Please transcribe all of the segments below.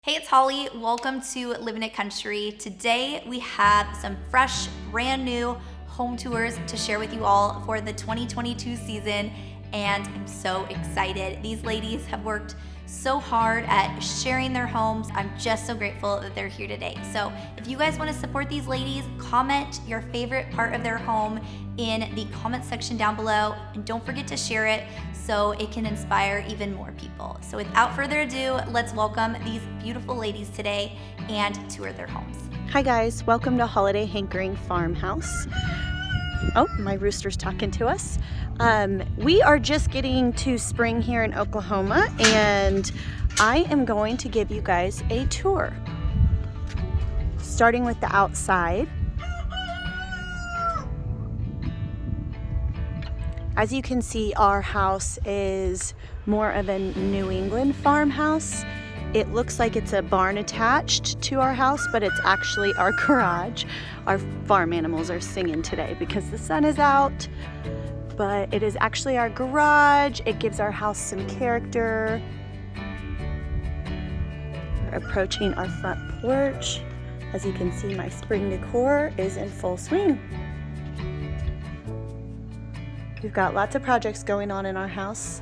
Hey, it's Holly. Welcome to Living It Country. Today we have some fresh, brand new home tours to share with you all for the 2022 season, and I'm so excited. These ladies have worked so hard at sharing their homes. I'm just so grateful that they're here today. So if you guys want to support these ladies, comment your favorite part of their home in the comment section down below, and don't forget to share it so it can inspire even more people. So without further ado, let's welcome these beautiful ladies today and tour their homes. Hi guys, welcome to Holiday Hankering Farmhouse. Oh, my rooster's talking to us. We are just getting to spring here in Oklahoma, and I am going to give you guys a tour. Starting with the outside. As you can see, our house is more of a New England farmhouse. It looks like it's a barn attached to our house, but it's actually our garage. Our farm animals are singing today because the sun is out, but it is actually our garage. It gives our house some character. We're approaching our front porch. As you can see, my spring decor is in full swing. We've got lots of projects going on in our house.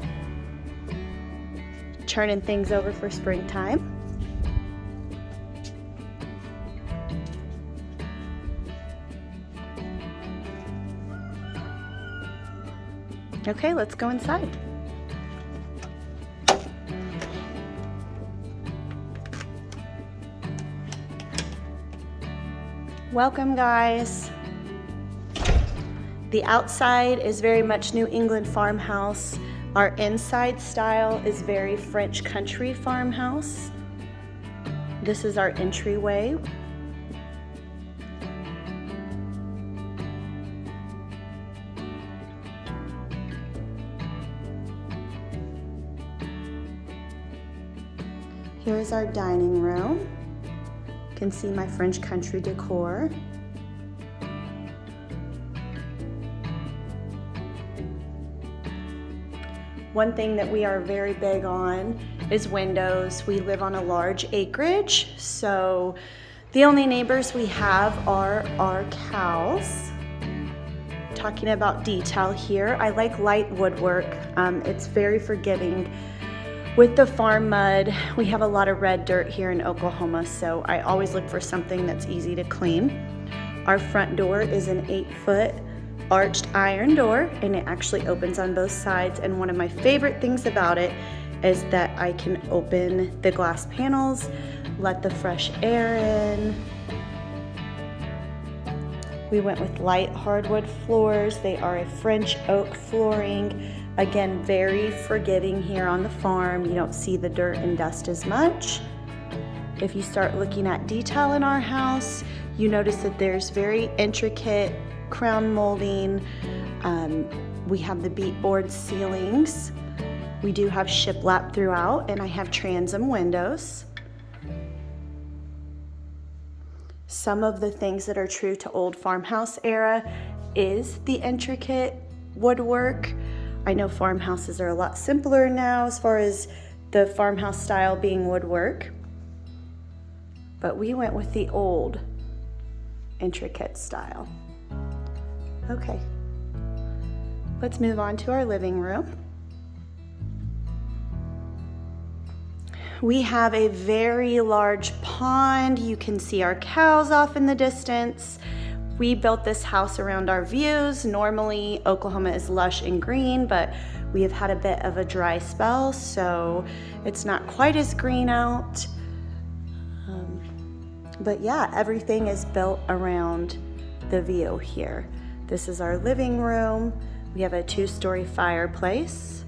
Turning things over for springtime. Okay, let's go inside. Welcome, guys. The outside is very much New England farmhouse. Our inside style is very French country farmhouse. This is our entryway. Here's our dining room. You can see my French country decor. One thing that we are very big on is windows. We live on a large acreage, so the only neighbors we have are our cows. Talking about detail here, I like light woodwork. It's very forgiving. With the farm mud, we have a lot of red dirt here in Oklahoma, so I always look for something that's easy to clean. Our front door is an 8-foot arched iron door, and it actually opens on both sides, and one of my favorite things about it is that I can open the glass panels, let the fresh air in. We went with light hardwood floors. They are a French oak flooring. Again, very forgiving here on the farm. You don't see the dirt and dust as much. If you start looking at detail in our house, you notice that there's very intricate crown molding. We have the beat board ceilings. We do have shiplap throughout, and I have transom windows. Some of the things that are true to old farmhouse era is the intricate woodwork. I know farmhouses are a lot simpler now as far as the farmhouse style being woodwork, but we went with the old intricate style. Okay, let's move on to our living room. We have a very large pond. You can see our cows off in the distance. We built this house around our views. Normally, Oklahoma is lush and green, but we have had a bit of a dry spell, so it's not quite as green out. But yeah, everything is built around the view here. This is our living room. We have a 2-story fireplace,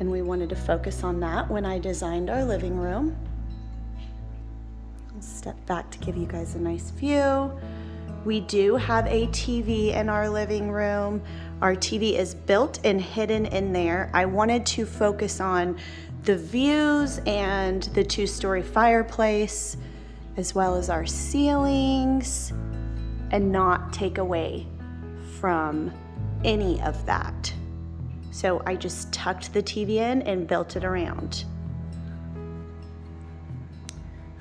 and we wanted to focus on that when I designed our living room. I'll step back to give you guys a nice view. We do have a TV in our living room. Our TV is built and hidden in there. I wanted to focus on the views and the 2-story fireplace, as well as our ceilings, and not take away from any of that. So I just tucked the TV in and built it around.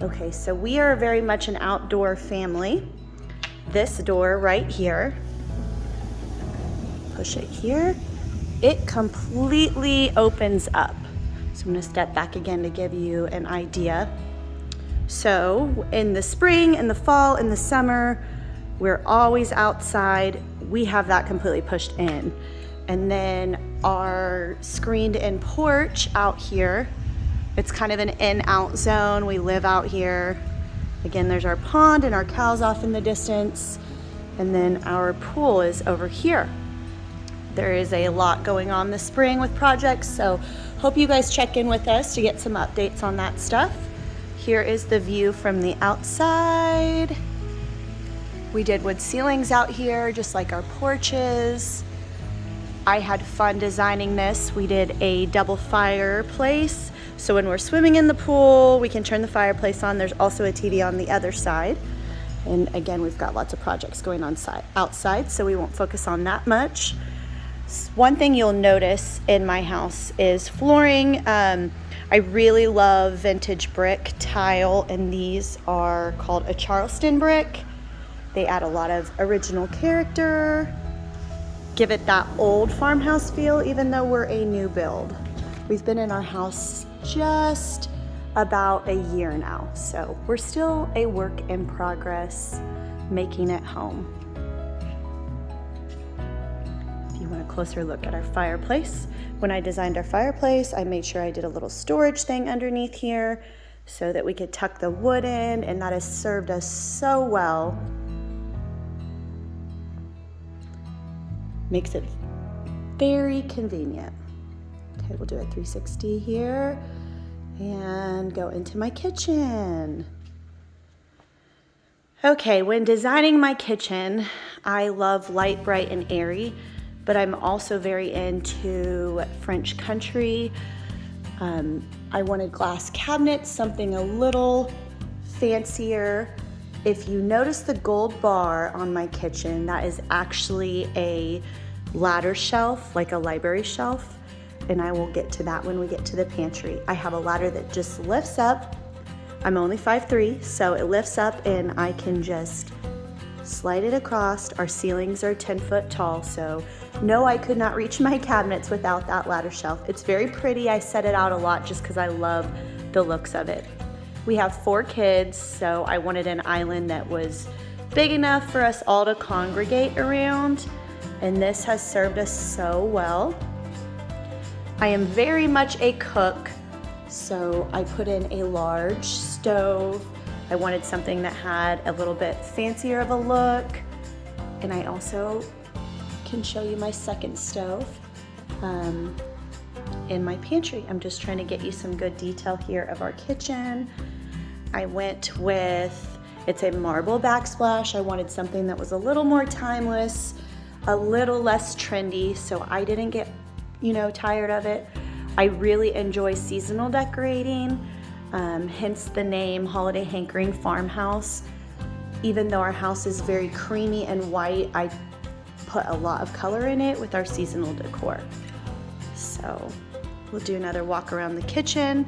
Okay, so we are very much an outdoor family. This door right here, push it here, it completely opens up. So I'm gonna step back again to give you an idea. So in the spring, in the fall, in the summer, we're always outside. We have that completely pushed in. And then our screened in porch out here, it's kind of an in-out zone. We live out here. Again, there's our pond and our cows off in the distance. And then our pool is over here. There is a lot going on this spring with projects, so hope you guys check in with us to get some updates on that stuff. Here is the view from the outside. We did wood ceilings out here, just like our porches. I had fun designing this. We did a double fireplace, so when we're swimming in the pool, we can turn the fireplace on. There's also a TV on the other side. And again, we've got lots of projects going on outside, so we won't focus on that much. One thing you'll notice in my house is flooring. I really love vintage brick tile, and these are called a Charleston brick. They add a lot of original character, give it that old farmhouse feel, even though we're a new build. We've been in our house just about a year now, so we're still a work in progress, making it home. If you want a closer look at our fireplace, when I designed our fireplace, I made sure I did a little storage thing underneath here so that we could tuck the wood in, and that has served us so well. Makes it very convenient. Okay, we'll do a 360 here and go into my kitchen. Okay, when designing my kitchen, I love light, bright, and airy, but I'm also very into French country. I wanted glass cabinets, something a little fancier. If you notice the gold bar on my kitchen, that is actually a ladder shelf, like a library shelf, and I will get to that when we get to the pantry. I have a ladder that just lifts up. I'm only 5'3", so it lifts up and I can just slide it across. Our ceilings are 10 foot tall, so no, I could not reach my cabinets without that ladder shelf. It's very pretty. I set it out a lot just because I love the looks of it. We have 4 kids, so I wanted an island that was big enough for us all to congregate around, and this has served us so well. I am very much a cook, so I put in a large stove. I wanted something that had a little bit fancier of a look, and I also can show you my second stove in my pantry. I'm just trying to get you some good detail here of our kitchen. I went with, it's a marble backsplash. I wanted something that was a little more timeless, a little less trendy, so I didn't get, tired of it. I really enjoy seasonal decorating, hence the name Holiday Hankering Farmhouse. Even though our house is very creamy and white, I put a lot of color in it with our seasonal decor. So we'll do another walk around the kitchen.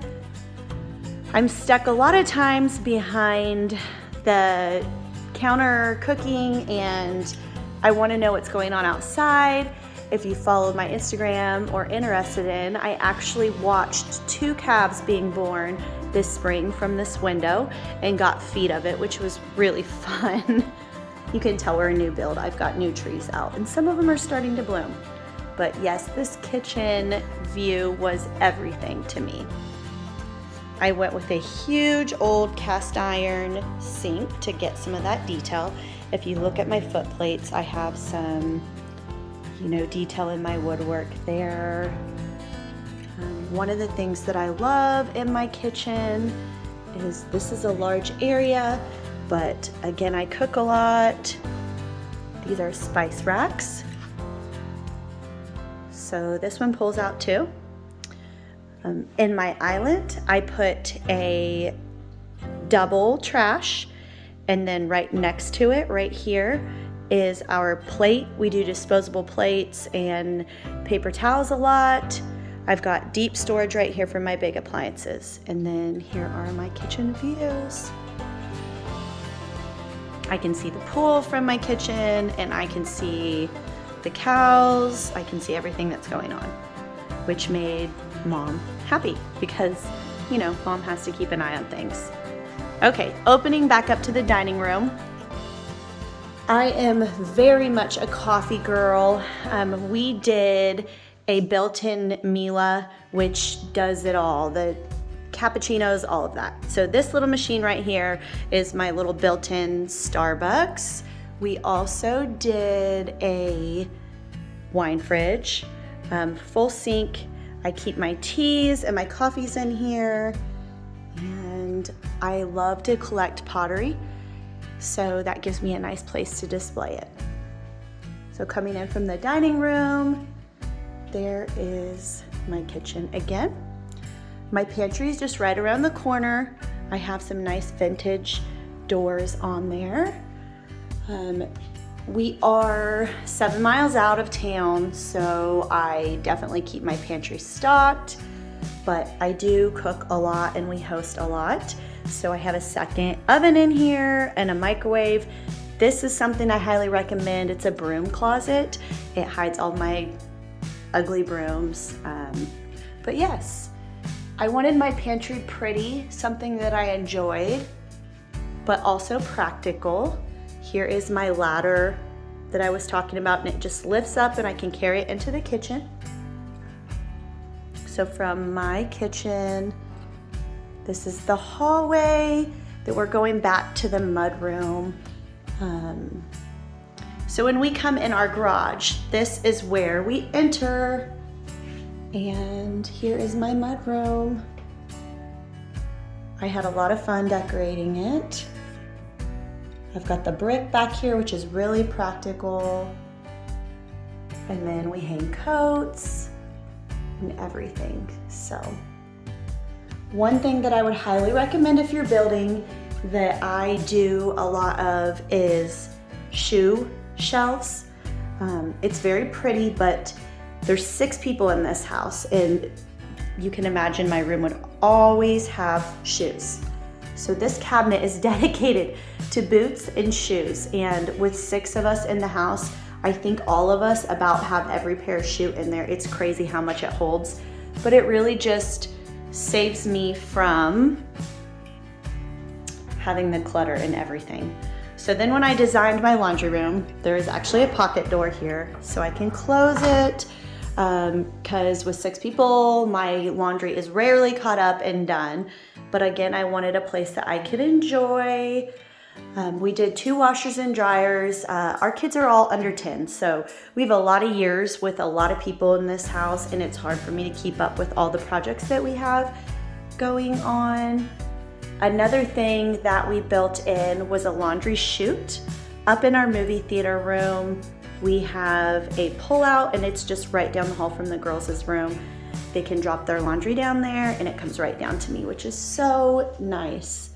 I'm stuck a lot of times behind the counter cooking, and I want to know what's going on outside. If you followed my Instagram or interested in, I actually watched 2 calves being born this spring from this window and got feed of it, which was really fun. You can tell we're a new build. I've got new trees out, and some of them are starting to bloom. But yes, this kitchen view was everything to me. I went with a huge old cast iron sink to get some of that detail. If you look at my foot plates, I have some, detail in my woodwork there. One of the things that I love in my kitchen is this is a large area, but again, I cook a lot. These are spice racks. So this one pulls out too. In my island, I put a double trash, and then right next to it, right here, is our plate. We do disposable plates and paper towels a lot. I've got deep storage right here for my big appliances. And then here are my kitchen views. I can see the pool from my kitchen, and I can see the cows. I can see everything that's going on, which made Mom happy because, you know, Mom has to keep an eye on things. Okay, opening back up to the dining room. I am very much a coffee girl. We did a built-in Mila, which does it all, the cappuccinos, all of that. So this little machine right here is my little built-in Starbucks. We also did a wine fridge, full sink. I keep my teas and my coffees in here, and I love to collect pottery, so that gives me a nice place to display it. So coming in from the dining room, there is my kitchen again. My pantry is just right around the corner. I have some nice vintage doors on there. We are 7 miles out of town, so I definitely keep my pantry stocked, but I do cook a lot and we host a lot. So I have a second oven in here and a microwave. This is something I highly recommend. It's a broom closet. It hides all my ugly brooms. But yes, I wanted my pantry pretty, something that I enjoyed, but also practical. Here is my ladder that I was talking about, and it just lifts up and I can carry it into the kitchen. So from my kitchen, this is the hallway that we're going back to the mudroom. So when we come in our garage, this is where we enter. And here is my mudroom. I had a lot of fun decorating it. I've got the brick back here, which is really practical. And then we hang coats and everything. So one thing that I would highly recommend if you're building that I do a lot of is shoe shelves. It's very pretty, but there's 6 people in this house, and you can imagine my room would always have shoes. So this cabinet is dedicated to boots and shoes, and with 6 of us in the house, I think all of us about have every pair of shoe in there. It's crazy how much it holds, but it really just saves me from having the clutter and everything. So then when I designed my laundry room, there is actually a pocket door here so I can close it, because with 6 people, my laundry is rarely caught up and done. But again, I wanted a place that I could enjoy. We did 2 washers and dryers. Our kids are all under 10, so we have a lot of years with a lot of people in this house, and it's hard for me to keep up with all the projects that we have going on. Another thing that we built in was a laundry chute. Up in our movie theater room, we have a pull-out, and it's just right down the hall from the girls' room. They can drop their laundry down there, and it comes right down to me, which is so nice.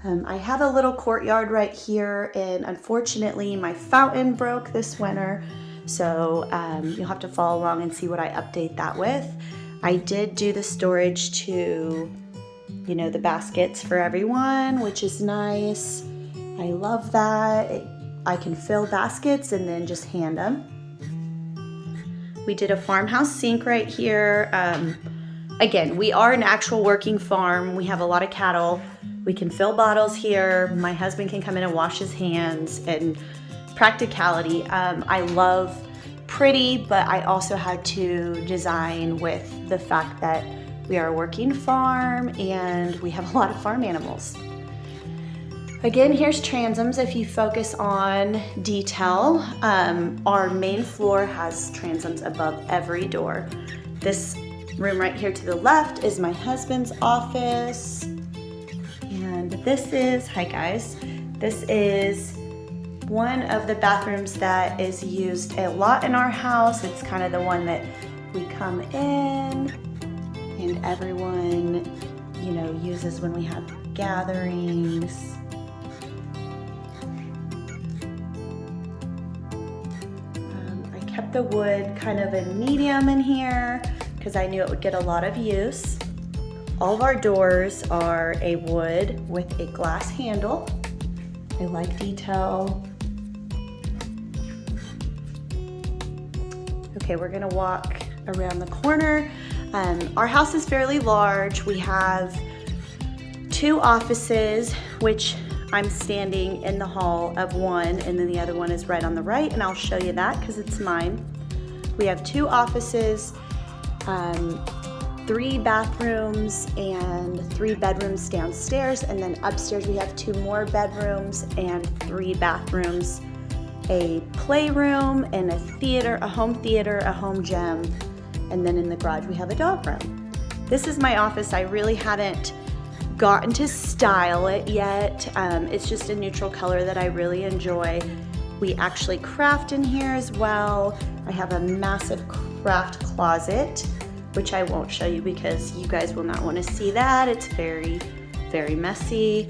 I have a little courtyard right here, and unfortunately my fountain broke this winter, so you'll have to follow along and see what I update that with. I did do the storage to, you know, the baskets for everyone, which is nice. I love that. I can fill baskets and then just hand them. We did a farmhouse sink right here. Again, we are an actual working farm. We have a lot of cattle. We can fill bottles here. My husband can come in and wash his hands, and practicality. I love pretty, but I also had to design with the fact that we are a working farm and we have a lot of farm animals. Again, here's transoms if you focus on detail. Our main floor has transoms above every door. This room right here to the left is my husband's office. And this is, hi guys, this is one of the bathrooms that is used a lot in our house. It's kind of the one that we come in and everyone, you know, uses when we have gatherings. I kept the wood kind of a medium in here. because I knew it would get a lot of use. All of our doors are a wood with a glass handle. I like detail. Okay, we're gonna walk around the corner. Our house is fairly large. We have 2 offices, which I'm standing in the hall of one, and then the other one is right on the right, and I'll show you that because it's mine. We have 2 offices, 3 bathrooms and 3 bedrooms downstairs, and then upstairs we have 2 more bedrooms and 3 bathrooms, a playroom and a theater, a home theater, a home gym, and then in the garage we have a dog room. This is my office. I really haven't gotten to style it yet. It's just a neutral color that I really enjoy. We actually craft in here as well. I have a massive craft closet, which I won't show you because you guys will not want to see that. It's very, very messy.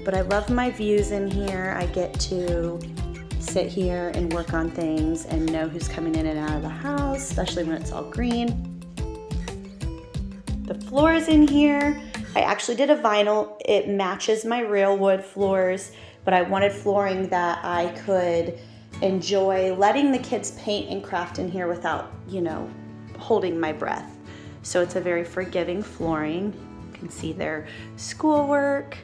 But I love my views in here. I get to sit here and work on things and know who's coming in and out of the house, especially when it's all green. The floors in here, I actually did a vinyl. It matches my real wood floors, but I wanted flooring that I could enjoy letting the kids paint and craft in here without, holding my breath. So it's a very forgiving flooring. You can see their schoolwork.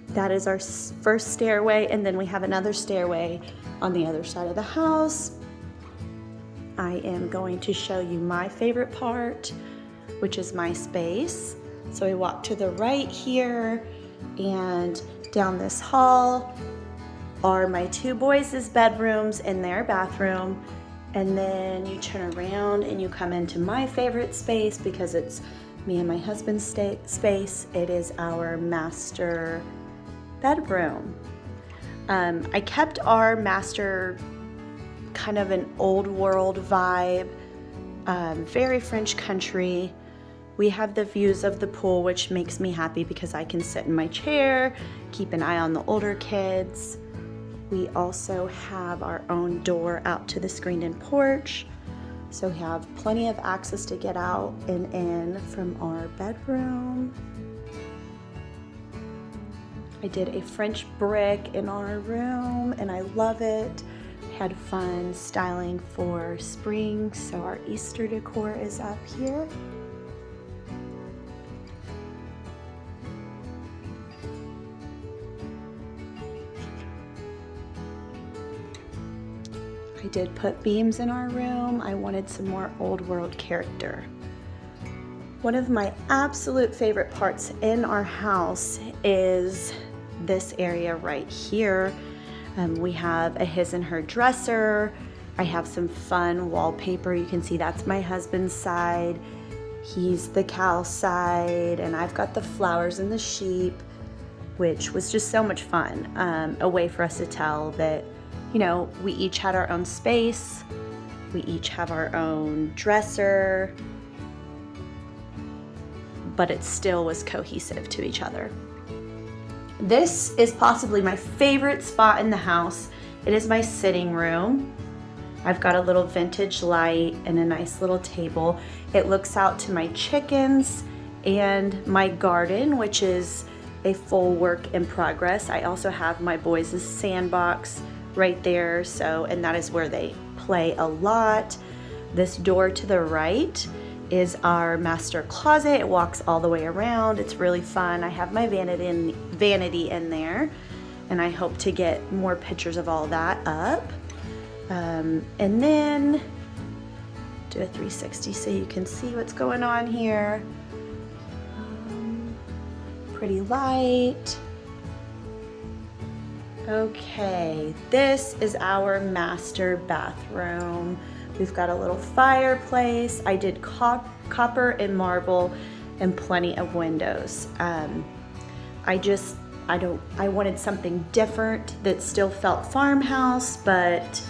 That is our first stairway, and then we have another stairway on the other side of the house. I am going to show you my favorite part, which is my space. So we walk to the right here, and down this hall are my 2 boys' bedrooms and their bathroom. And then you turn around and you come into my favorite space because it's me and my husband's space. It is our master bedroom. I kept our master kind of an old world vibe, very French country. We have the views of the pool, which makes me happy because I can sit in my chair, keep an eye on the older kids. We also have our own door out to the screened-in porch, so we have plenty of access to get out and in from our bedroom. I did a French brick in our room, and I love it. Had fun styling for spring, so our Easter decor is up here. I did put beams in our room. I wanted some more old world character. One of my absolute favorite parts in our house is this area right here. We have a his and her dresser. I have some fun wallpaper. You can see that's my husband's side. He's the cow side, and I've got the flowers and the sheep, which was just so much fun. A way for us to tell that we each had our own space. We each have our own dresser, but it still was cohesive to each other. This is possibly my favorite spot in the house. It is my sitting room. I've got a little vintage light and a nice little table. It looks out to my chickens and my garden, which is a full work in progress. I also have my boys' sandbox right there, and that is where they play a lot. This door to the right is our master closet. It walks all the way around. It's really fun. I have my vanity in there, and I hope to get more pictures of all that up. And then do a 360 so you can see what's going on here. Pretty light. Okay, this is our master bathroom. We've got a little fireplace. I did copper and marble and plenty of windows. I wanted something different that still felt farmhouse, but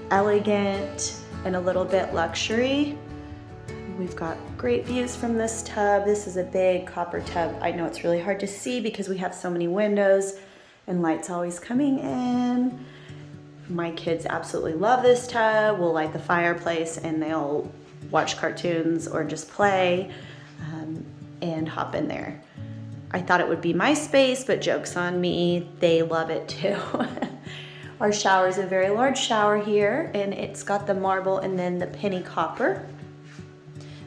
elegant and a little bit luxury. We've got great views from this tub. This is a big copper tub. I know it's really hard to see because we have so many windows and light's always coming in. My kids absolutely love this tub. We'll light the fireplace and they'll watch cartoons or just play and hop in there. I thought it would be my space, but joke's on me, they love it too. Our shower is a very large shower here, and it's got the marble and then the penny copper.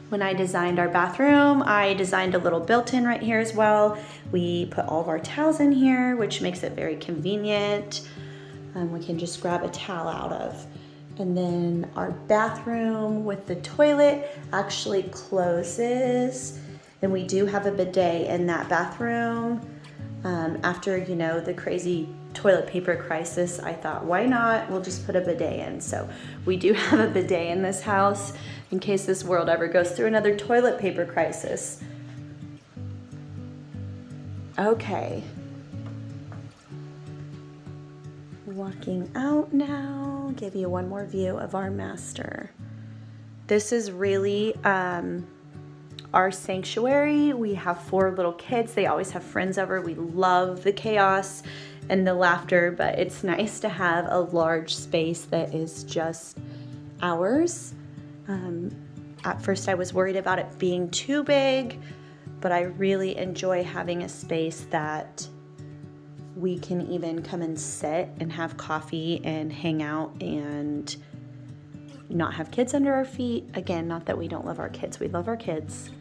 When I designed our bathroom, I designed a little built-in right here as well. We put all of our towels in here, which makes it very convenient. We can just grab a towel out of. And then our bathroom with the toilet actually closes. And we do have a bidet in that bathroom. After, you know, the crazy toilet paper crisis, I thought, why not? We'll just put a bidet in. So we do have a bidet in this house in case this world ever goes through another toilet paper crisis. Okay. Walking out now, give you one more view of our master. This is really our sanctuary. We have 4 little kids. They always have friends over. We love the chaos and the laughter, but it's nice to have a large space that is just ours. At first I was worried about it being too big, but I really enjoy having a space that we can even come and sit and have coffee and hang out and not have kids under our feet. Again, not that we don't love our kids. We love our kids.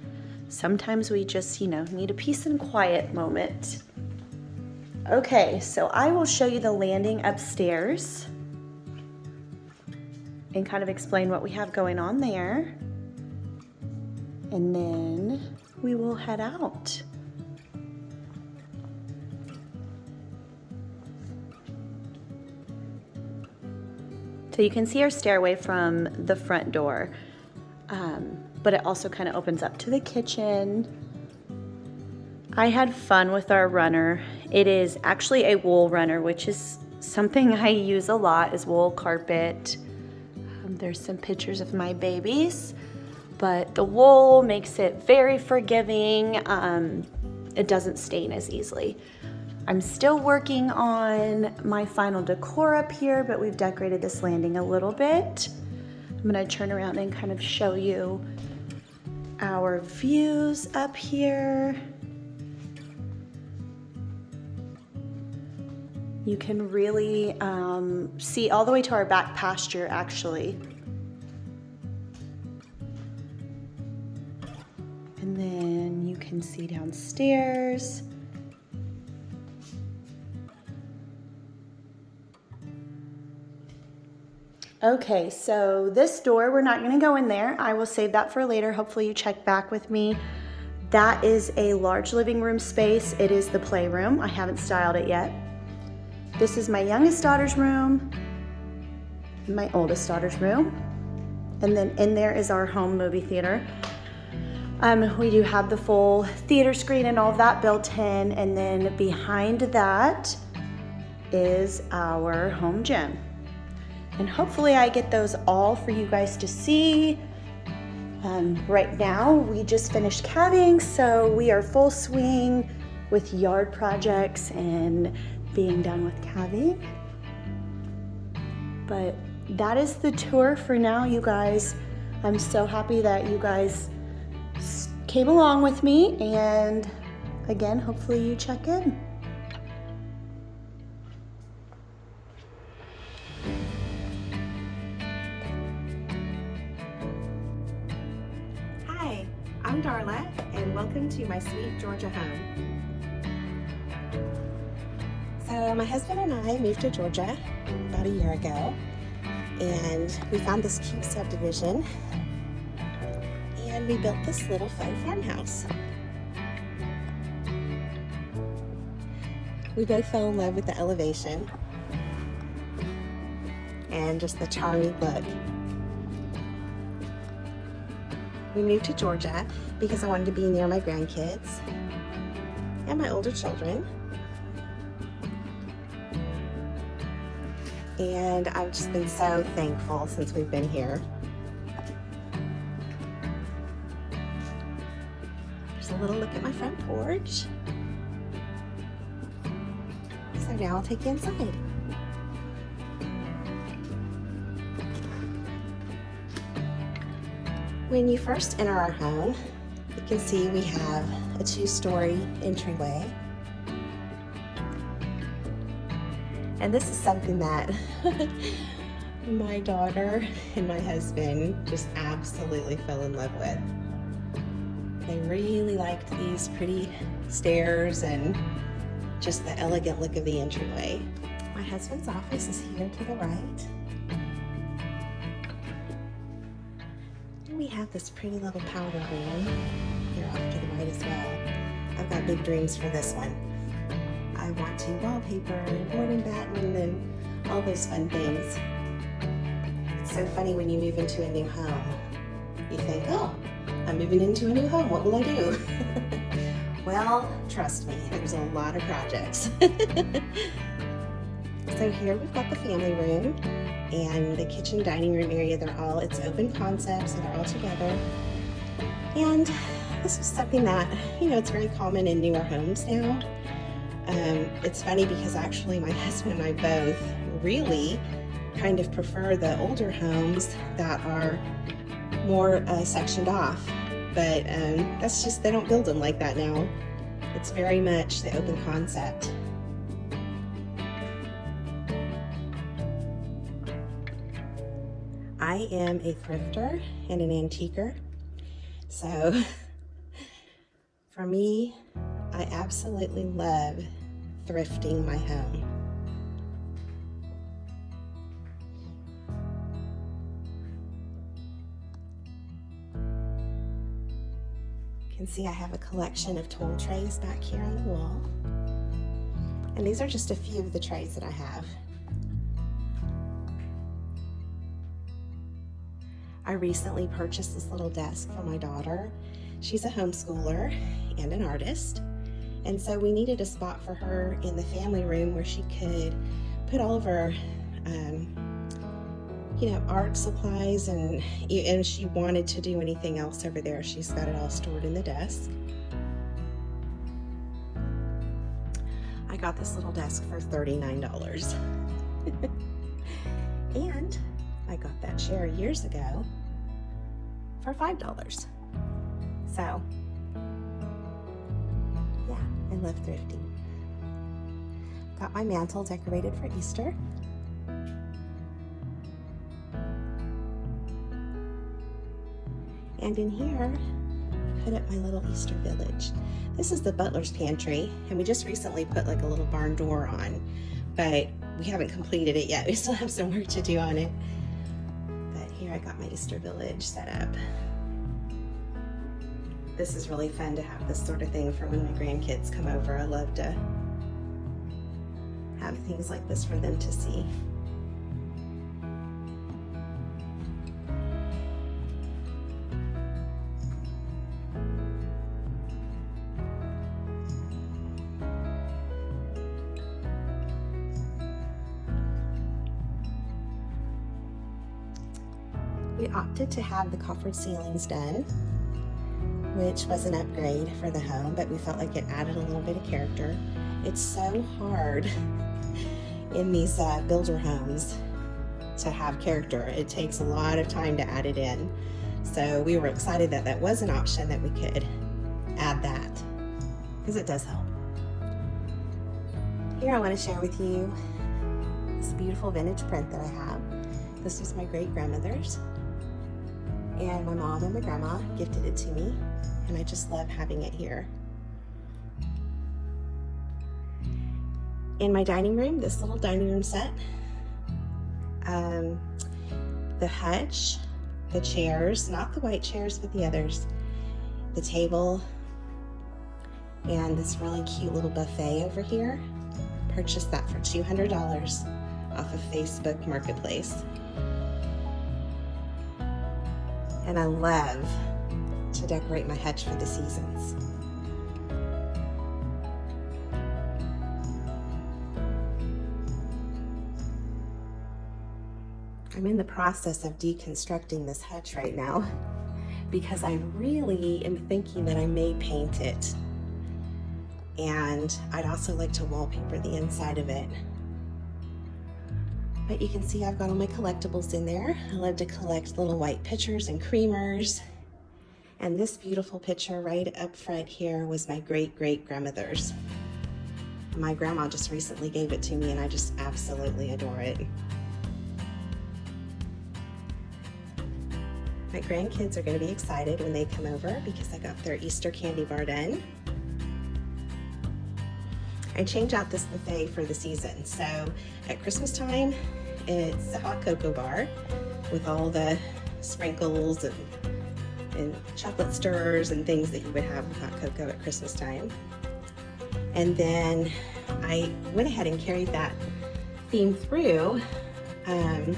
Sometimes we just, you know, need a peace and quiet moment. Okay, so I will show you the landing upstairs and kind of explain what we have going on there. And then we will head out. So you can see our stairway from the front door, but it also kind of opens up to the kitchen. I had fun with our runner. It is actually a wool runner, which is something I use a lot, is wool carpet. There's some pictures of my babies, but the wool makes it very forgiving. It doesn't stain as easily. I'm still working on my final decor up here, but we've decorated this landing a little bit. I'm gonna turn around and kind of show you our views up here. You can really see all the way to our back pasture, actually. And then you can see downstairs. Okay, so this door, we're not gonna go in there. I will save that for later. Hopefully you check back with me. That is a large living room space. It is the playroom. I haven't styled it yet. This is my youngest daughter's room, my oldest daughter's room. And then in there is our home movie theater. We do have the full theater screen and all of that built in. And then behind that is our home gym. And hopefully I get those all for you guys to see. Right now, we just finished calving, so we are full swing with yard projects and being done with calving. But that is the tour for now, you guys. I'm so happy that you guys came along with me, and again, hopefully you check in. I'm Darla, and welcome to my sweet Georgia home. So my husband and I moved to Georgia about a year ago, and we found this cute subdivision, and we built this little fun farmhouse. We both fell in love with the elevation and just the charming look. We moved to Georgia because I wanted to be near my grandkids and my older children. And I've just been so thankful since we've been here. There's a little look at my front porch. So now I'll take you inside. When you first enter our home, you can see we have a 2-story entryway. And this is something that my daughter and my husband just absolutely fell in love with. They really liked these pretty stairs and just the elegant look of the entryway. My husband's office is here to the right. And we have this pretty little powder room here off to the right as well. I've got big dreams for this one. I want to wallpaper and board and batten and all those fun things. It's so funny when you move into a new home. You think, oh, I'm moving into a new home, what will I do? Well, trust me, there's a lot of projects. So here we've got the family room and the kitchen dining room area. It's open concept, so they're all together. And this is something that, it's very common in newer homes now. It's funny because actually my husband and I both really kind of prefer the older homes that are more sectioned off, but that's just, they don't build them like that now. It's very much the open concept. I am a thrifter and an antiquer, so for me, I absolutely love thrifting my home. You can see I have a collection of tool trays back here on the wall. And these are just a few of the trays that I have. I recently purchased this little desk for my daughter. She's a homeschooler and an artist. And so we needed a spot for her in the family room where she could put all of her art supplies, and if she wanted to do anything else over there, she's got it all stored in the desk. I got this little desk for $39. And I got that chair years ago for $5. So, yeah, I love thrifting. Got my mantle decorated for Easter. And in here, I put up my little Easter village. This is the butler's pantry, and we just recently put like a little barn door on, but we haven't completed it yet. We still have some work to do on it. But here I got my Easter village set up. This is really fun to have this sort of thing for when my grandkids come over. I love to have things like this for them to see. We opted to have the coffered ceilings done, which was an upgrade for the home, but we felt like it added a little bit of character. It's so hard in these builder homes to have character. It takes a lot of time to add it in. So we were excited that that was an option, that we could add that, because it does help. Here I want to share with you this beautiful vintage print that I have. This was my great-grandmother's, and my mom and my grandma gifted it to me, and I just love having it here. In my dining room, this little dining room set, the hutch, the chairs, not the white chairs, but the others, the table, and this really cute little buffet over here. Purchased that for $200 off of Facebook Marketplace. And I love to decorate my hutch for the seasons. I'm in the process of deconstructing this hutch right now because I really am thinking that I may paint it. And I'd also like to wallpaper the inside of it. But you can see I've got all my collectibles in there. I love to collect little white pitchers and creamers And this beautiful picture right up front here was my great-great-grandmother's. My grandma just recently gave it to me and I just absolutely adore it. My grandkids are going to be excited when they come over because I got their Easter candy bar done. I change out this buffet for the season. So at Christmas time, it's a hot cocoa bar with all the sprinkles and chocolate stirrers and things that you would have with hot cocoa at Christmas time. And then I went ahead and carried that theme through to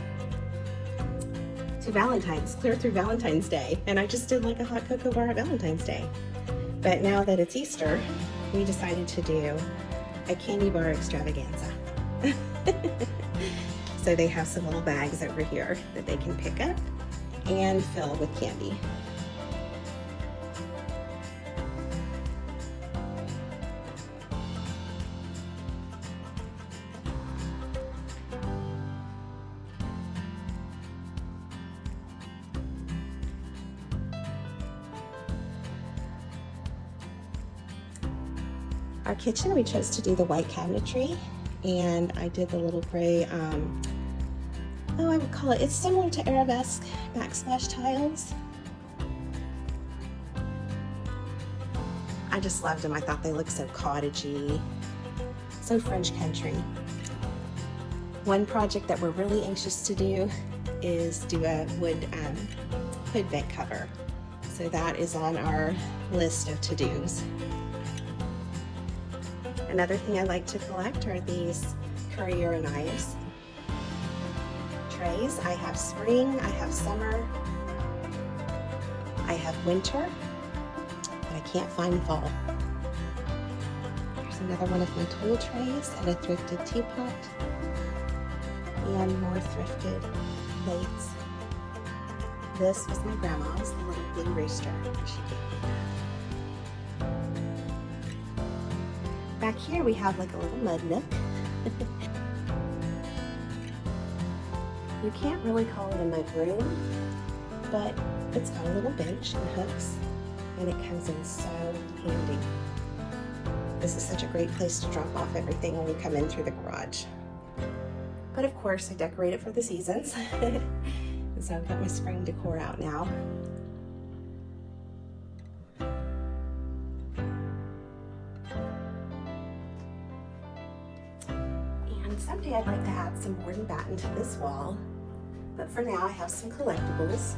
Valentine's, clear through Valentine's Day. And I just did like a hot cocoa bar at Valentine's Day. But now that it's Easter, we decided to do a candy bar extravaganza. So they have some little bags over here that they can pick up and fill with candy. Our kitchen, we chose to do the white cabinetry, and I did the little gray, I would call it, it's similar to arabesque backsplash tiles. I just loved them. I thought they looked so cottagey, so French country. One project that we're really anxious to do is do a wood hood vent cover. So that is on our list of to-dos. Another thing I like to collect are these Courier knives. Trays. I have spring, I have summer, I have winter, but I can't find fall. Here's another one of my tool trays and a thrifted teapot and more thrifted plates. This was my grandma's, the little blue rooster. She gave me that. Back here we have like a little mud nook. You can't really call it a mud room, but it's got a little bench and hooks, and it comes in so handy. This is such a great place to drop off everything when you come in through the garage. But of course, I decorate it for the seasons. So I've got my spring decor out now. And someday I'd like to add some board and batten to this wall. But for now, I have some collectibles.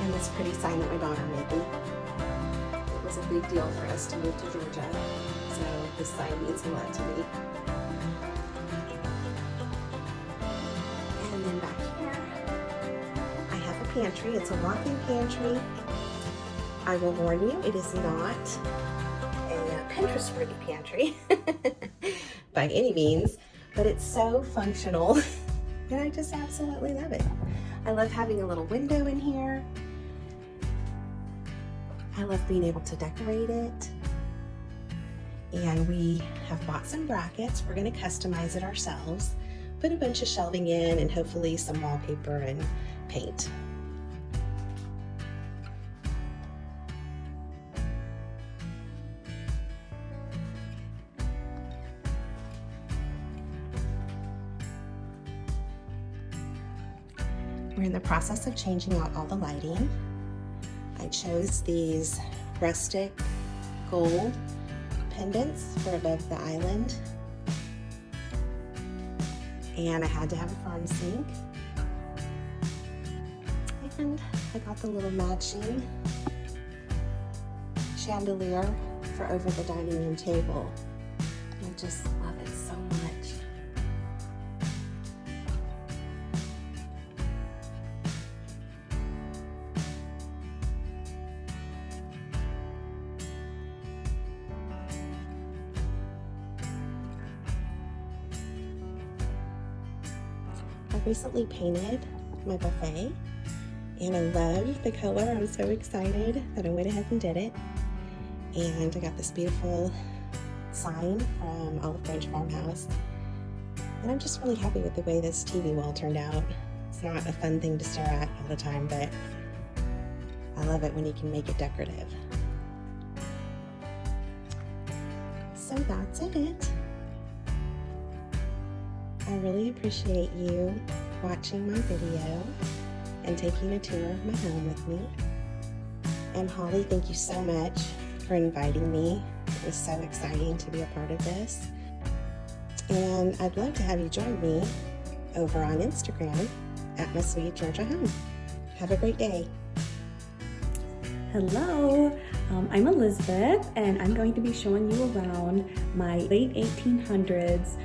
And this pretty sign that my daughter made me. It was a big deal for us to move to Georgia, so this sign means a lot to me. And then back here, I have a pantry. It's a walk-in pantry. I will warn you, it is not a Pinterest-worthy pantry by any means. But it's so functional and I just absolutely love it. I love having a little window in here. I love being able to decorate it. And we have bought some brackets. We're going to customize it ourselves. Put a bunch of shelving in and hopefully some wallpaper and paint. We're in the process of changing out all the lighting. I chose these rustic gold pendants for above the island. And I had to have a farm sink. And I got the little matching chandelier for over the dining room table. I just love it so much. I recently painted my buffet and I love the color. I'm so excited that I went ahead and did it. And I got this beautiful sign from Olive Branch Farmhouse. And I'm just really happy with the way this TV wall turned out. It's not a fun thing to stare at all the time, but love it when you can make it decorative. So that's it. I really appreciate you watching my video and taking a tour of my home with me. And Holly, thank you so much for inviting me. It was so exciting to be a part of this. And I'd love to have you join me over on Instagram at My Sweet Georgia Home. Have a great day. Hello, I'm Elizabeth, and I'm going to be showing you around my late 1800s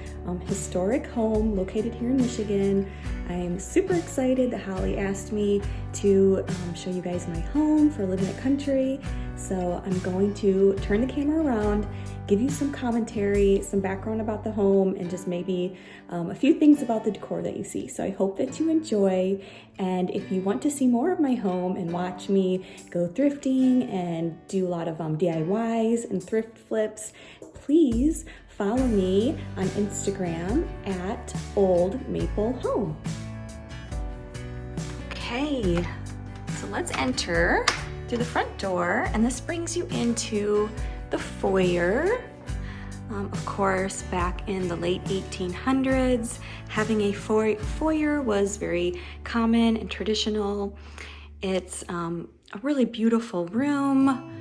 historic home located here in Michigan. I'm super excited that Holly asked me to show you guys my home for Living It Country. So I'm going to turn the camera around, give you some commentary, some background about the home, and just maybe a few things about the decor that you see. So I hope that you enjoy. And if you want to see more of my home and watch me go thrifting and do a lot of DIYs and thrift flips, please follow me on Instagram at Old Maple Home. Okay, so let's enter through the front door, and this brings you into the foyer. Of course, back in the late 1800s, having a foyer was very common and traditional. It's a really beautiful room.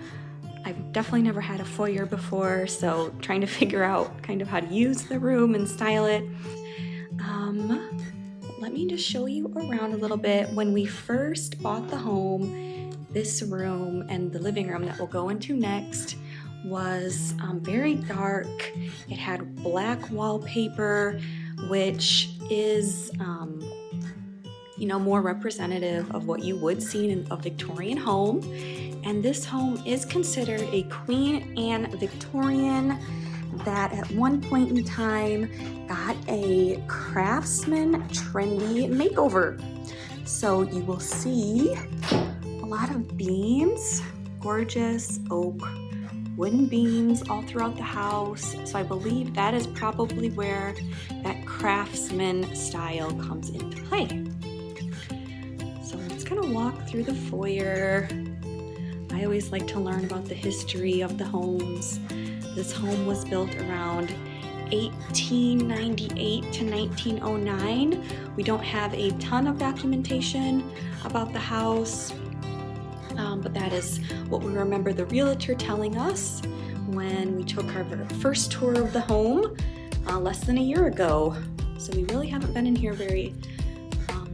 I've definitely never had a foyer before, so trying to figure out kind of how to use the room and style it. Let me just show you around a little bit. When we first bought the home, this room and the living room that we'll go into next was very dark. It had black wallpaper, which is more representative of what you would see in a Victorian home. And this home is considered a Queen Anne Victorian that at one point in time got a craftsman trendy makeover. So you will see a lot of beams, gorgeous oak wooden beams all throughout the house. So I believe that is probably where that craftsman style comes into play. So let's kind of walk through the foyer. I always like to learn about the history of the homes. This home was built around 1898 to 1909. We don't have a ton of documentation about the house, but that is what we remember the realtor telling us when we took our first tour of the home less than a year ago. So we really haven't been in here very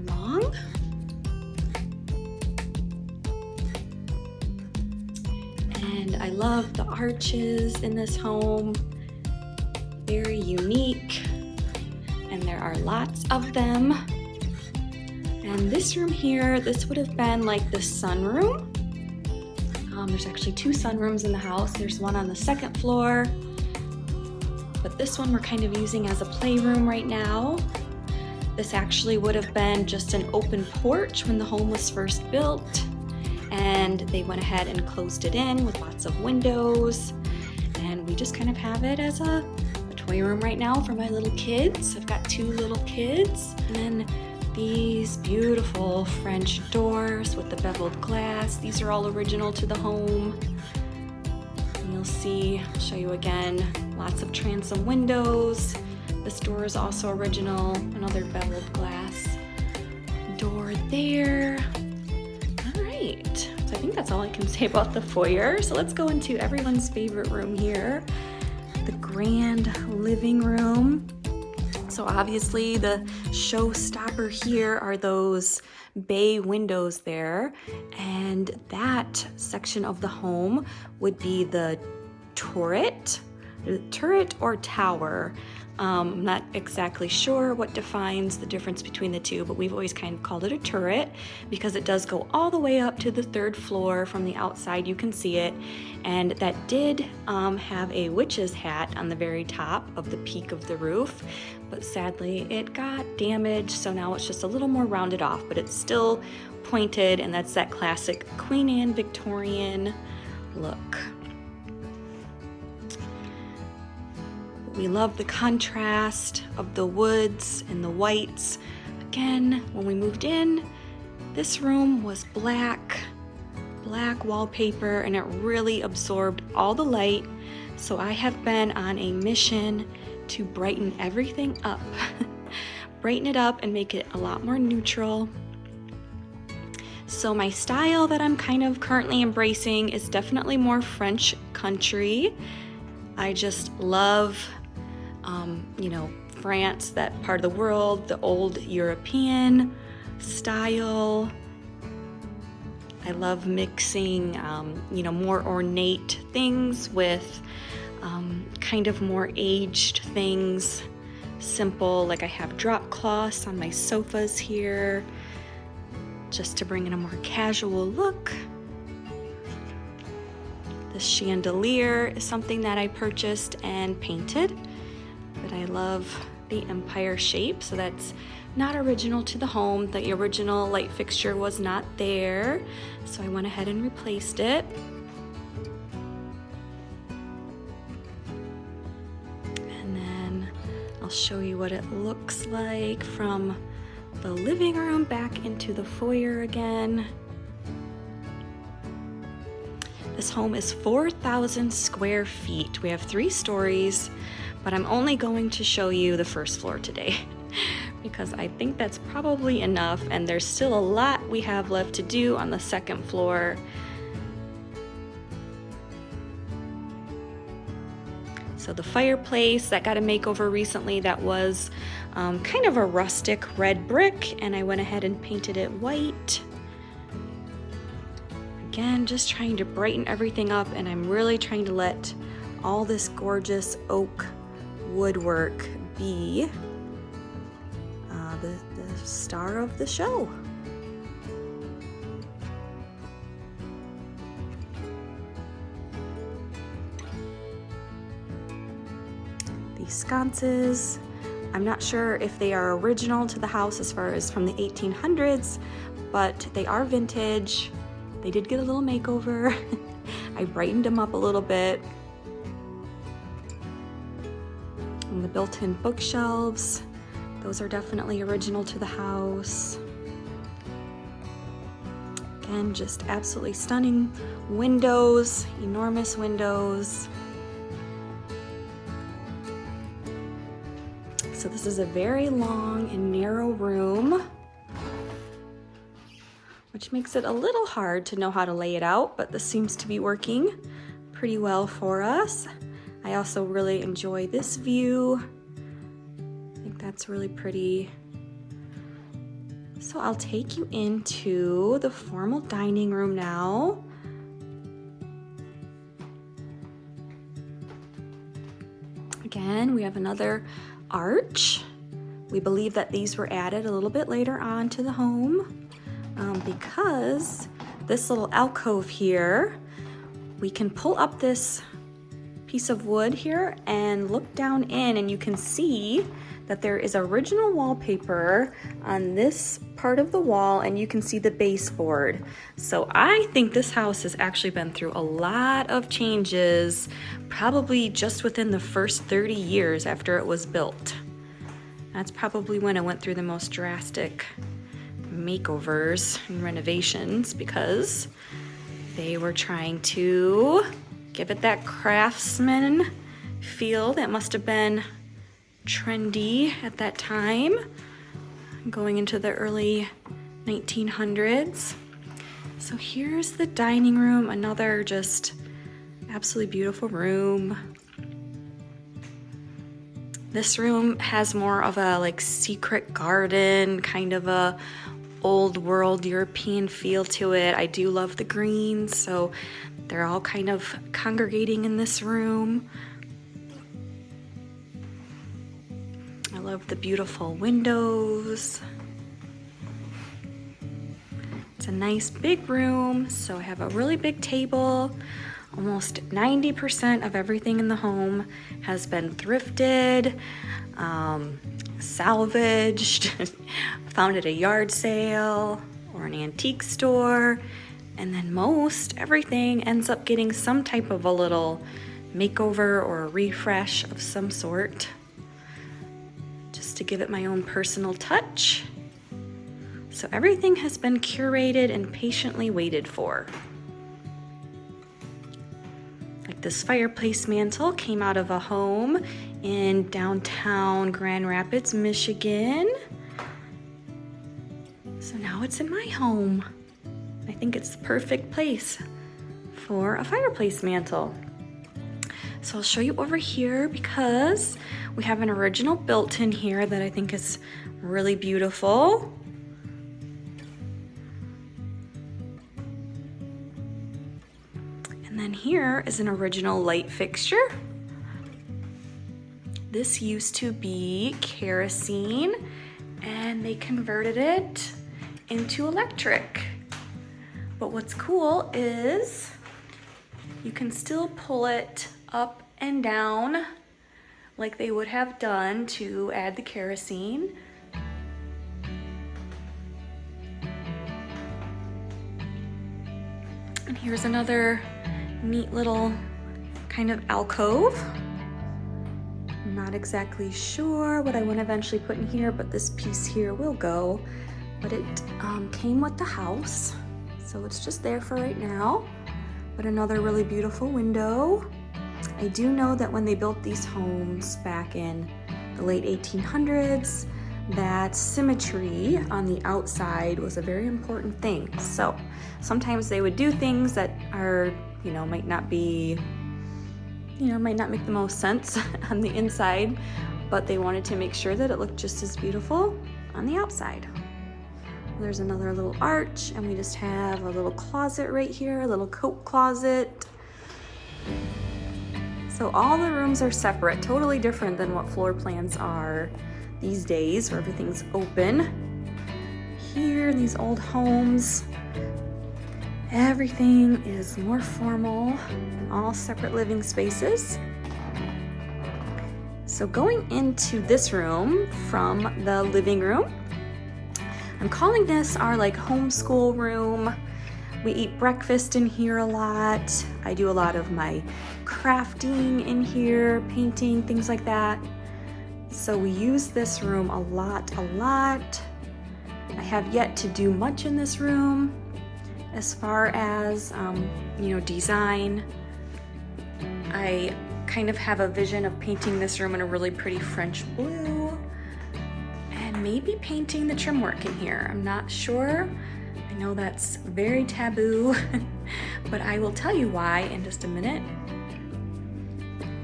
long. And I love the arches in this home. Very unique, and there are lots of them. And this room here, this would have been like the sunroom. There's actually two sunrooms in the house. There's one on the second floor, but this one we're kind of using as a playroom right now. This actually would have been just an open porch when the home was first built, and they went ahead and closed it in with lots of windows, and we just kind of have it as a toy room right now for my little kids. I've got two little kids, and then these beautiful French doors with the beveled glass. These are all original to the home. And you'll see, I'll show you again, lots of transom windows. This door is also original, another beveled glass door there. All right, so I think that's all I can say about the foyer. So let's go into everyone's favorite room here, the grand living room. So obviously the showstopper here are those bay windows there, and that section of the home would be the turret or tower. I'm not exactly sure what defines the difference between the two, but we've always kind of called it a turret because it does go all the way up to the third floor. From the outside you can see it, and that did have a witch's hat on the very top of the peak of the roof, but sadly it got damaged, so now it's just a little more rounded off, but it's still pointed, and that's that classic Queen Anne Victorian look. We love the contrast of the woods and the whites. Again, when we moved in, this room was black black wallpaper and it really absorbed all the light. So I have been on a mission to brighten everything up. Brighten it up and make it a lot more neutral. So my style that I'm kind of currently embracing is definitely more French country. I just love, you know, France, that part of the world, the old European style. I love mixing, you know, more ornate things with kind of more aged things. Simple, like I have drop cloths on my sofas here, just to bring in a more casual look. This chandelier is something that I purchased and painted, but I love the empire shape, so that's not original to the home. The original light fixture was not there, so I went ahead and replaced it. And then I'll show you what it looks like from the living room back into the foyer again. This home is 4,000 square feet. We have 3 stories, but I'm only going to show you the first floor today because I think that's probably enough, and there's still a lot we have left to do on the second floor. So the fireplace that got a makeover recently, that was kind of a rustic red brick, and I went ahead and painted it white. Again, just trying to brighten everything up, and I'm really trying to let all this gorgeous oak woodwork be the star of the show. These sconces, I'm not sure if they are original to the house as far as from the 1800s, but they are vintage. They did get a little makeover. I brightened them up a little bit. And the built-in bookshelves, those are definitely original to the house. Again, just absolutely stunning windows, enormous windows. So this is a very long and narrow room, which makes it a little hard to know how to lay it out, but this seems to be working pretty well for us. I also really enjoy this view. I think that's really pretty. So I'll take you into the formal dining room now. Again, we have another arch. We believe that these were added a little bit later on to the home because this little alcove here, we can pull up this piece of wood here and look down in, and you can see that there is original wallpaper on this part of the wall, and you can see the baseboard. So I think this house has actually been through a lot of changes, probably just within the first 30 years after it was built. That's probably when it went through the most drastic makeovers and renovations, because they were trying to give it that craftsman feel that must have been trendy at that time, going into the early 1900s. So here's the dining room, another just absolutely beautiful room. This room has more of a like secret garden, kind of a old world European feel to it. I do love the greens, so they're all kind of congregating in this room. I love the beautiful windows. It's a nice big room, so I have a really big table. Almost 90% of everything in the home has been thrifted, salvaged, found at a yard sale or an antique store, and then most everything ends up getting some type of a little makeover or a refresh of some sort, just to give it my own personal touch. So everything has been curated and patiently waited for. this fireplace mantle came out of a home in downtown Grand Rapids, Michigan. So now it's in my home. I think it's the perfect place for a fireplace mantle. So I'll show you over here because we have an original built-in here that I think is really beautiful. And then here is an original light fixture. This used to be kerosene and they converted it into electric. But what's cool is you can still pull it up and down like they would have done to add the kerosene. And here's another neat little kind of alcove. I'm not exactly sure what I want to eventually put in here, but this piece here will go. But it came with the house, so it's just there for right now. But another really beautiful window. I do know that when they built these homes back in the late 1800s, that symmetry on the outside was a very important thing. So sometimes they would do things that are, might not be, might not make the most sense on the inside, but they wanted to make sure that it looked just as beautiful on the outside. There's another little arch, and we just have a little closet right here, a little coat closet. So all the rooms are separate, totally different than what floor plans are these days where everything's open. Here in these old homes, everything is more formal and all separate living spaces. So going into this room from the living room, I'm calling this our homeschool room. We eat breakfast in here a lot. I do a lot of my crafting in here, painting, things like that. So we use this room a lot. I have yet to do much in this room as far as, design. I kind of have a vision of painting this room in a really pretty French blue and maybe painting the trim work in here. I'm not sure. I know that's very taboo, but I will tell you why in just a minute.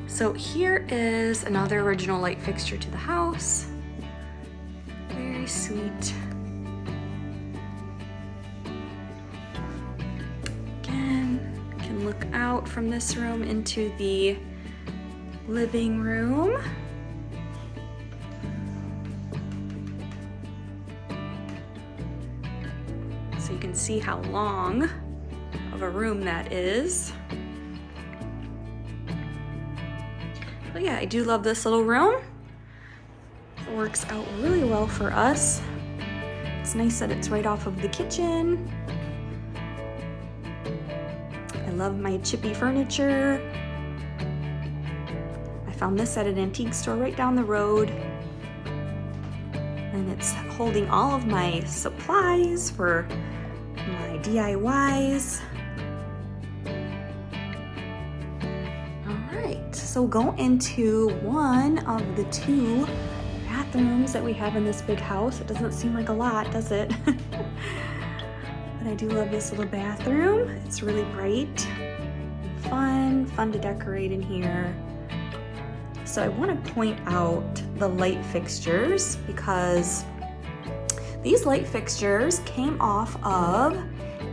So here is another original light fixture to the house. Very sweet. Again, you can look out from this room into the living room. So you can see how long of a room that is. But yeah, I do love this little room. It works out really well for us. It's nice that it's right off of the kitchen. I love my chippy furniture. I found this at an antique store right down the road. And it's holding all of my supplies for my DIYs. So go into one of the two bathrooms that we have in this big house. It doesn't seem like a lot, does it? But I do love this little bathroom. It's really bright, fun to decorate in here. So I want to point out the light fixtures because these light fixtures came off of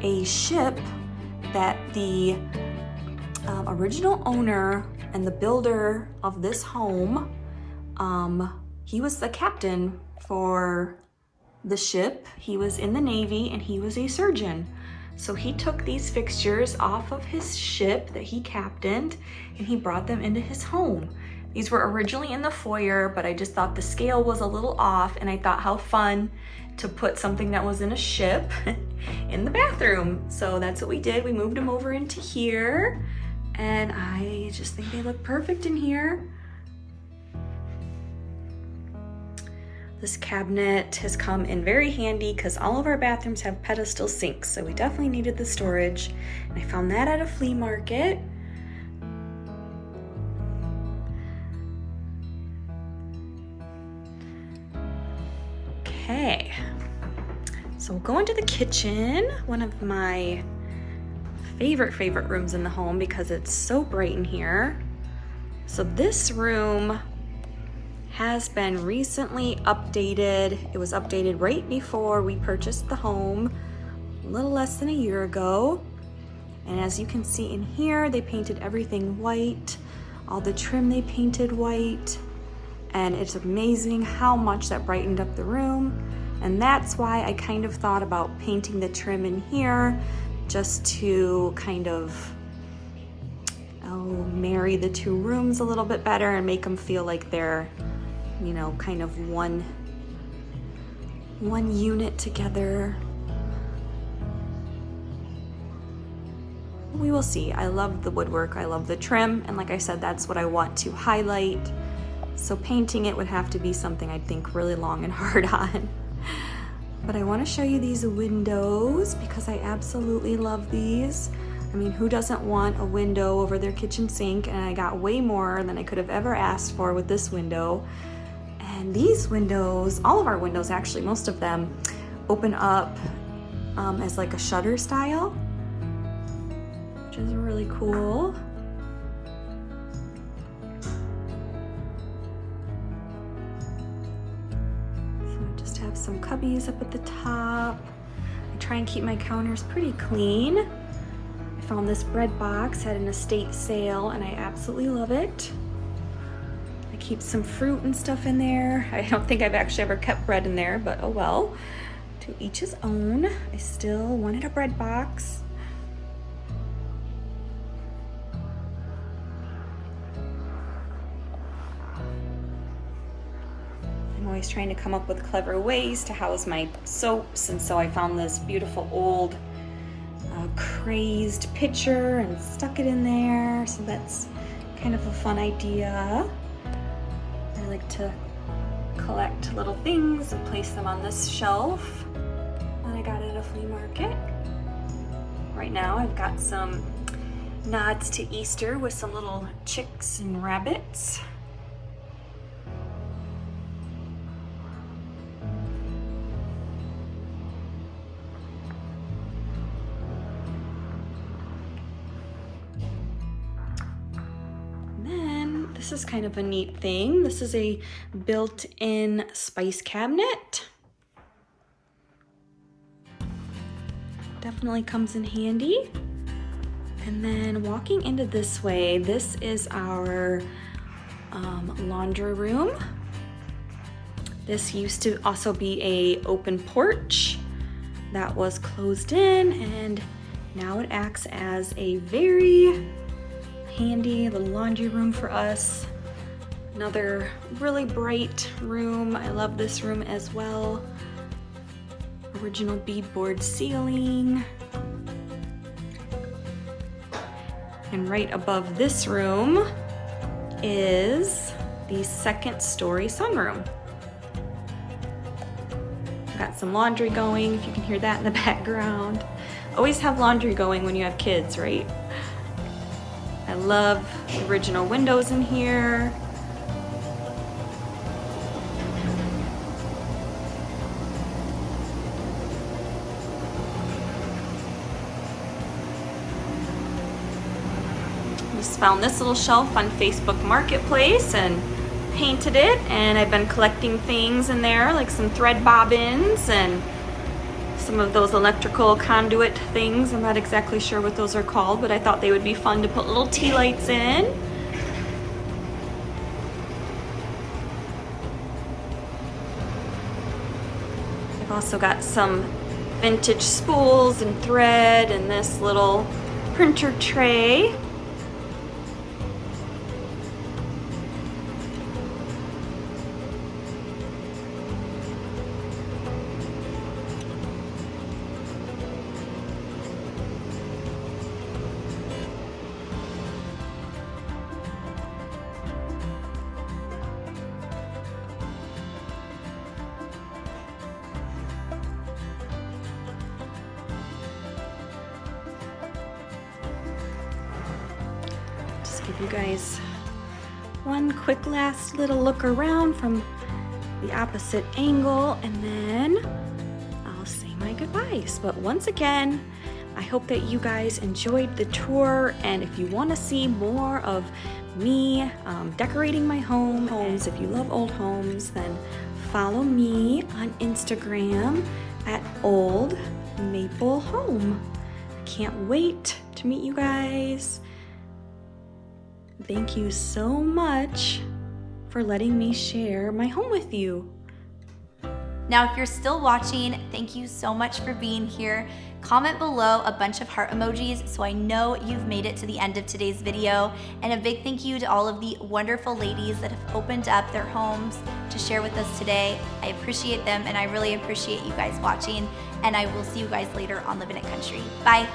a ship that the original owner and the builder of this home, he was the captain for the ship. He was in the Navy and he was a surgeon. So he took these fixtures off of his ship that he captained and he brought them into his home. These were originally in the foyer, but I just thought the scale was a little off and I thought how fun to put something that was in a ship in the bathroom. So that's what we did. We moved them over into here. And I just think they look perfect in here. This cabinet has come in very handy because all of our bathrooms have pedestal sinks, so we definitely needed the storage. And I found that at a flea market. Okay, so we'll go into the kitchen, one of my favorite rooms in the home because it's so bright in here. So this room has been recently updated. It was updated right before we purchased the home, a little less than a year ago. And as you can see in here, they painted everything white. All the trim they painted white. And it's amazing how much that brightened up the room. And that's why I kind of thought about painting the trim in here just to kind of marry the two rooms a little bit better and make them feel like they're, you know, kind of one unit together. We will see. I love the woodwork, I love the trim, and like I said, that's what I want to highlight. So painting it would have to be something I'd think really long and hard on. But I want to show you these windows because I absolutely love these. I mean, who doesn't want a window over their kitchen sink? And I got way more than I could have ever asked for with this window. And these windows, all of our windows actually, most of them open up as like a shutter style, which is really cool. Have some cubbies up at the top. I try and keep my counters pretty clean. I found this bread box, had an estate sale, and I absolutely love it. I keep some fruit and stuff in there. I don't think I've actually ever kept bread in there, but oh well. To each his own. I still wanted a bread box. Always trying to come up with clever ways to house my soaps, and so I found this beautiful old crazed pitcher and stuck it in there, so that's kind of a fun idea. I like to collect little things and place them on this shelf that I got at a flea market. Right now I've got some nods to Easter with some little chicks and rabbits. This is kind of a neat thing. This is a built-in spice cabinet. Definitely comes in handy. And then walking into this way, this is our laundry room. This used to also be an open porch that was closed in, and now it acts as a very handy little laundry room for us. Another really bright room. I love this room as well. Original beadboard ceiling. And right above this room is the second story sunroom. Got some laundry going, if you can hear that in the background. Always have laundry going when you have kids, right? I love the original windows in here. Just found this little shelf on Facebook Marketplace and painted it, and I've been collecting things in there like some thread bobbins and some of those electrical conduit things. I'm not exactly sure what those are called, but I thought they would be fun to put little tea lights in. I've also got some vintage spools and thread and this little printer tray. Give you guys one quick last little look around from the opposite angle, and then I'll say my goodbyes. But once again, I hope that you guys enjoyed the tour, and if you want to see more of me decorating my homes, if you love old homes, then follow me on Instagram at Old Maple Home. I can't wait to meet you guys. Thank you so much for letting me share my home with you. Now, if you're still watching, thank you so much for being here. Comment below a bunch of heart emojis so I know you've made it to the end of today's video. And a big thank you to all of the wonderful ladies that have opened up their homes to share with us today. I appreciate them, and I really appreciate you guys watching. And I will see you guys later on Living It Country. Bye.